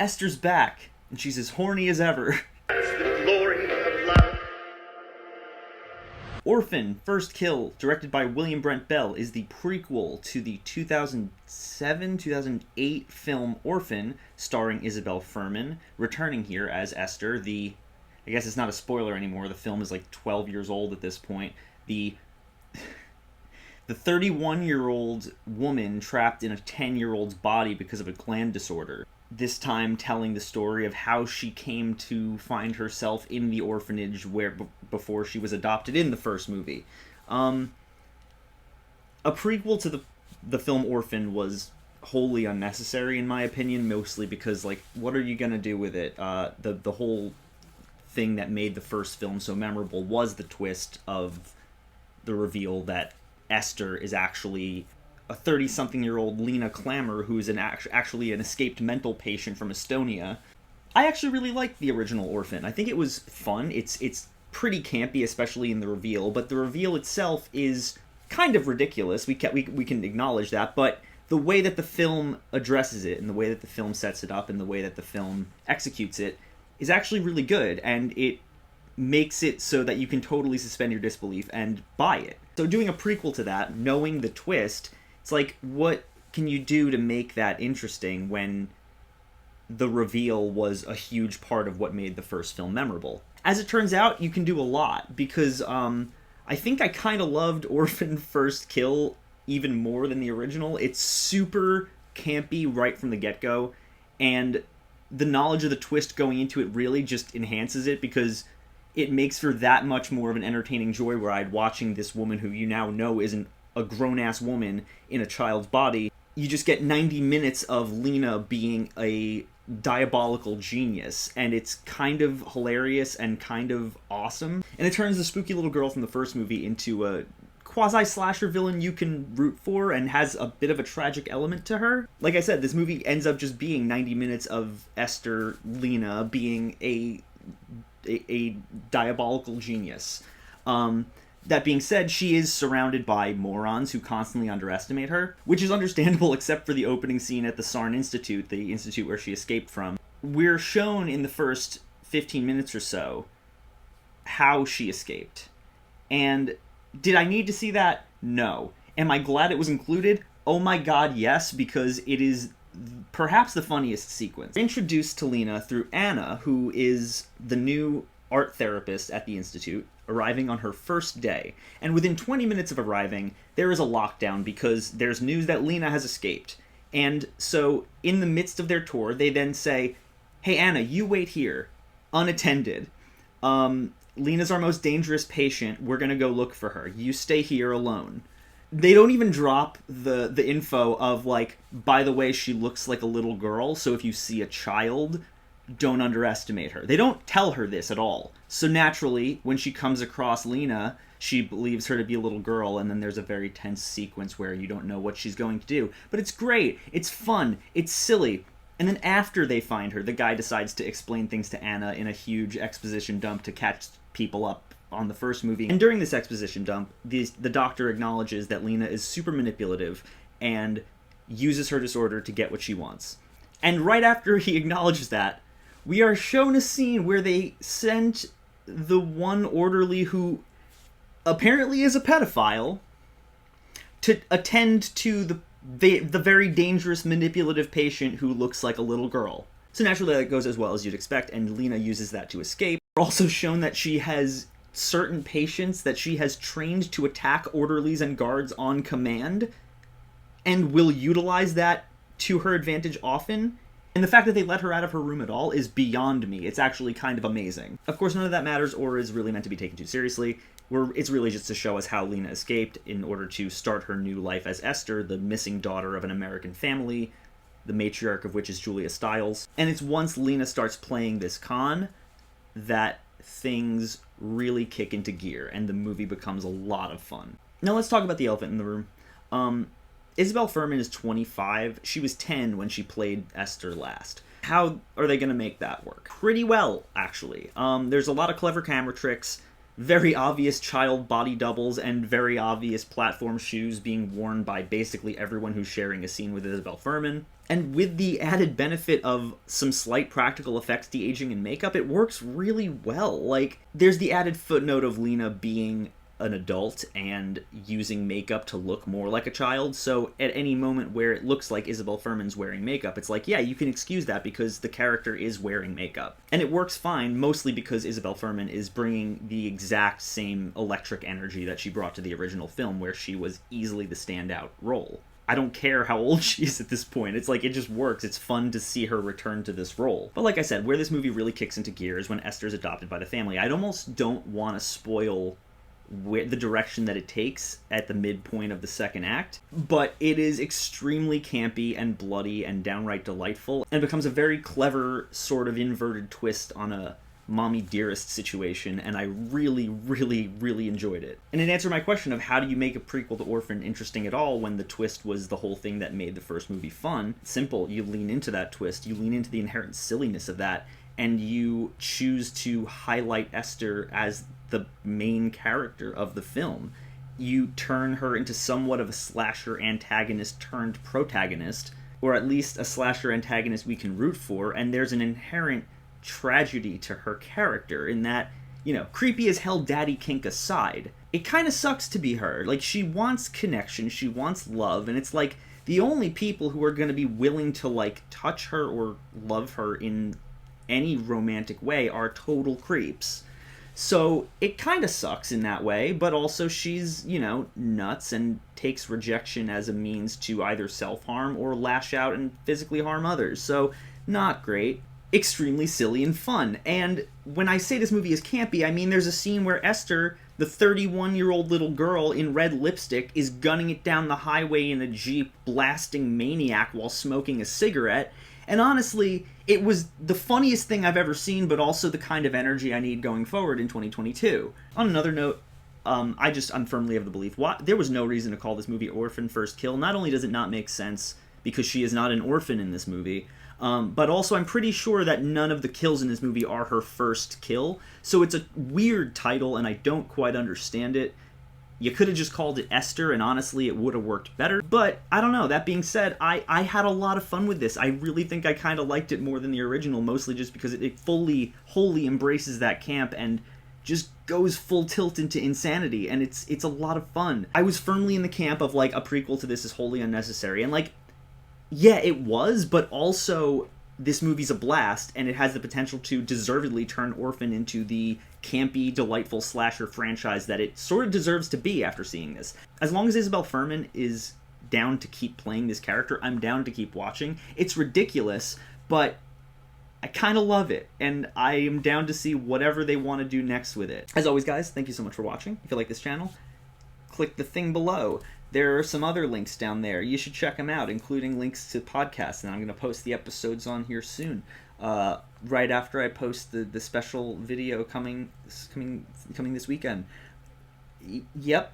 Esther's back, and she's as horny as ever. The glory of love. Orphan, First Kill, directed by William Brent Bell, is the prequel to the 2007-2008 film Orphan, starring Isabel Fuhrman, returning here as Esther. I guess it's not a spoiler anymore, the film is like 12 years old at this point. The 31-year-old woman trapped in a 10-year-old's body because of a gland disorder. This time telling the story of how she came to find herself in the orphanage before she was adopted in the first movie. A prequel to the film Orphan was wholly unnecessary in my opinion, mostly because, like, what are you gonna do with it? The whole thing that made the first film so memorable was the twist of the reveal that Esther is actually a 30-something-year-old Lena Klammer, who is actually an escaped mental patient from Estonia. I actually really liked the original Orphan. I think it was fun. It's pretty campy, especially in the reveal, but the reveal itself is kind of ridiculous. We can acknowledge that, but the way that the film addresses it, and the way that the film sets it up, and the way that the film executes it, is actually really good, and it makes it so that you can totally suspend your disbelief and buy it. So doing a prequel to that, knowing the twist, it's like, what can you do to make that interesting when the reveal was a huge part of what made the first film memorable? As it turns out, you can do a lot, because I think I kind of loved Orphan First Kill even more than the original. It's super campy right from the get-go, and the knowledge of the twist going into it really just enhances it, because it makes for that much more of an entertaining joyride watching this woman who you now know isn't a grown-ass woman in a child's body. You just get 90 minutes of Lena being a diabolical genius, and it's kind of hilarious and kind of awesome. And it turns the spooky little girl from the first movie into a quasi-slasher villain you can root for, and has a bit of a tragic element to her. Like I said, this movie ends up just being 90 minutes of Esther Lena being a diabolical genius. That being said, she is surrounded by morons who constantly underestimate her, which is understandable except for the opening scene at the Sarn Institute, the institute where she escaped from. We're shown in the first 15 minutes or so how she escaped. And did I need to see that? No. Am I glad it was included? Oh my god, yes, because it is perhaps the funniest sequence. We're introduced to Lena through Anna, who is the new art therapist at the institute, arriving on her first day. And within 20 minutes of arriving, there is a lockdown because there's news that Lena has escaped. And so, in the midst of their tour, they then say, "Hey Anna, you wait here, unattended. Lena's our most dangerous patient, we're gonna go look for her. You stay here alone." They don't even drop the info of, like, by the way, she looks like a little girl, so if you see a child, don't underestimate her. They don't tell her this at all. So naturally, when she comes across Lena, she believes her to be a little girl, and then there's a very tense sequence where you don't know what she's going to do. But it's great, it's fun, it's silly. And then after they find her, the guy decides to explain things to Anna in a huge exposition dump to catch people up on the first movie. And during this exposition dump, the doctor acknowledges that Lena is super manipulative and uses her disorder to get what she wants. And right after he acknowledges that, we are shown a scene where they sent the one orderly who apparently is a pedophile to attend to the very dangerous manipulative patient who looks like a little girl. So naturally that goes as well as you'd expect, and Lena uses that to escape. We're also shown that she has certain patients that she has trained to attack orderlies and guards on command, and will utilize that to her advantage often. And the fact that they let her out of her room at all is beyond me. It's actually kind of amazing. Of course, none of that matters or is really meant to be taken too seriously. It's really just to show us how Lena escaped in order to start her new life as Esther, the missing daughter of an American family, the matriarch of which is Julia Stiles. And it's once Lena starts playing this con that things really kick into gear, and the movie becomes a lot of fun. Now let's talk about the elephant in the room. Isabel Fuhrman is 25. She was 10 when she played Esther last. How are they going to make that work? Pretty well, actually. There's a lot of clever camera tricks. very obvious child body doubles and very obvious platform shoes being worn by basically everyone who's sharing a scene with Isabel Fuhrman. And with the added benefit of some slight practical effects, de-aging, and makeup, it works really well. Like, there's the added footnote of Lena being an adult and using makeup to look more like a child, so at any moment where it looks like Isabel Fuhrman's wearing makeup, it's like, yeah, you can excuse that because the character is wearing makeup. And it works fine, mostly because Isabel Fuhrman is bringing the exact same electric energy that she brought to the original film, where she was easily the standout role. I don't care how old she is at this point. It's like, it just works. It's fun to see her return to this role. But like I said, where this movie really kicks into gear is when Esther's adopted by the family. I almost don't want to spoil the direction that it takes at the midpoint of the second act, but it is extremely campy and bloody and downright delightful, and becomes a very clever sort of inverted twist on a mommy dearest situation, and I really, really, really enjoyed it. And it answered my question of how do you make a prequel to Orphan interesting at all when the twist was the whole thing that made the first movie fun. Simple, you lean into that twist, you lean into the inherent silliness of that, and you choose to highlight Esther as the main character of the film. You turn her into somewhat of a slasher antagonist turned protagonist, or at least a slasher antagonist we can root for, and there's an inherent tragedy to her character in that, you know, creepy as hell daddy kink aside, it kind of sucks to be her. Like, she wants connection, she wants love, and it's like the only people who are going to be willing to, like, touch her or love her in any romantic way are total creeps. So it kind of sucks in that way, but also she's, you know, nuts and takes rejection as a means to either self-harm or lash out and physically harm others. So not great. Extremely silly and fun. And when I say this movie is campy, I mean there's a scene where Esther, the 31-year-old little girl in red lipstick, is gunning it down the highway in a Jeep, blasting Maniac while smoking a cigarette. And honestly, it was the funniest thing I've ever seen, but also the kind of energy I need going forward in 2022. On another note, I'm firmly of the belief, there was no reason to call this movie Orphan First Kill. Not only does it not make sense, because she is not an orphan in this movie, but also I'm pretty sure that none of the kills in this movie are her first kill. So it's a weird title, and I don't quite understand it. You could have just called it Esther, and honestly, it would have worked better. But, I don't know. That being said, I had a lot of fun with this. I really think I kind of liked it more than the original, mostly just because it wholly embraces that camp and just goes full tilt into insanity, and it's a lot of fun. I was firmly in the camp of, like, a prequel to this is wholly unnecessary, and, like, yeah, it was, but also this movie's a blast, and it has the potential to deservedly turn Orphan into the campy, delightful slasher franchise that it sort of deserves to be after seeing this. As long as Isabel Fuhrman is down to keep playing this character, I'm down to keep watching. It's ridiculous, but I kind of love it, and I am down to see whatever they want to do next with it. As always, guys, thank you so much for watching. If you like this channel, click the thing below. There are some other links down there. You should check them out, including links to podcasts, and I'm going to post the episodes on here soon. Right after I post the special video coming this weekend. Yep.